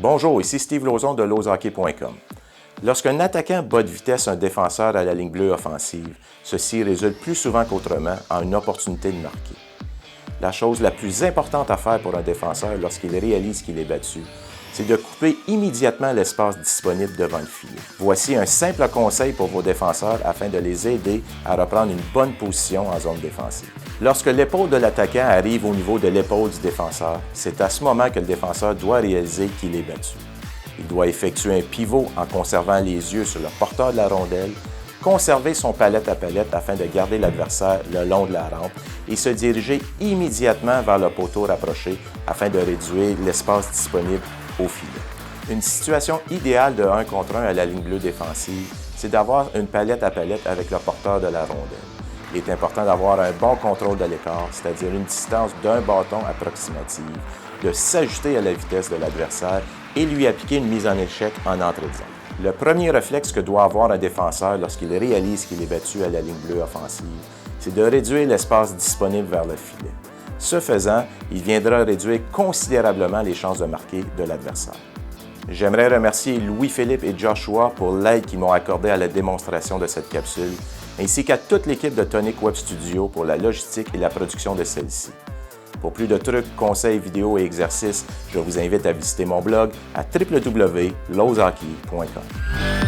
Bonjour, ici Steve Lauzon de lozhockey.com. Lorsqu'un attaquant bat de vitesse un défenseur à la ligne bleue offensive, ceci résulte plus souvent qu'autrement en une opportunité de marquer. La chose la plus importante à faire pour un défenseur lorsqu'il réalise qu'il est battu, c'est de couper immédiatement l'espace disponible devant le filet. Voici un simple conseil pour vos défenseurs afin de les aider à reprendre une bonne position en zone défensive. Lorsque l'épaule de l'attaquant arrive au niveau de l'épaule du défenseur, c'est à ce moment que le défenseur doit réaliser qu'il est battu. Il doit effectuer un pivot en conservant les yeux sur le porteur de la rondelle, conserver son palette à palette afin de garder l'adversaire le long de la rampe et se diriger immédiatement vers le poteau rapproché afin de réduire l'espace disponible au filet. Une situation idéale de 1 contre 1 à la ligne bleue défensive, c'est d'avoir une palette à palette avec le porteur de la rondelle. Il est important d'avoir un bon contrôle de l'écart, c'est-à-dire une distance d'un bâton approximative, de s'ajuster à la vitesse de l'adversaire et lui appliquer une mise en échec en entrée de zone. Le premier réflexe que doit avoir un défenseur lorsqu'il réalise qu'il est battu à la ligne bleue offensive, c'est de réduire l'espace disponible vers le filet. Ce faisant, il viendra réduire considérablement les chances de marquer de l'adversaire. J'aimerais remercier Louis-Philippe et Joshua pour l'aide qu'ils m'ont accordée à la démonstration de cette capsule, ainsi qu'à toute l'équipe de Tonic Web Studio pour la logistique et la production de celle-ci. Pour plus de trucs, conseils, vidéos et exercices, je vous invite à visiter mon blog à www.lozhockey.com.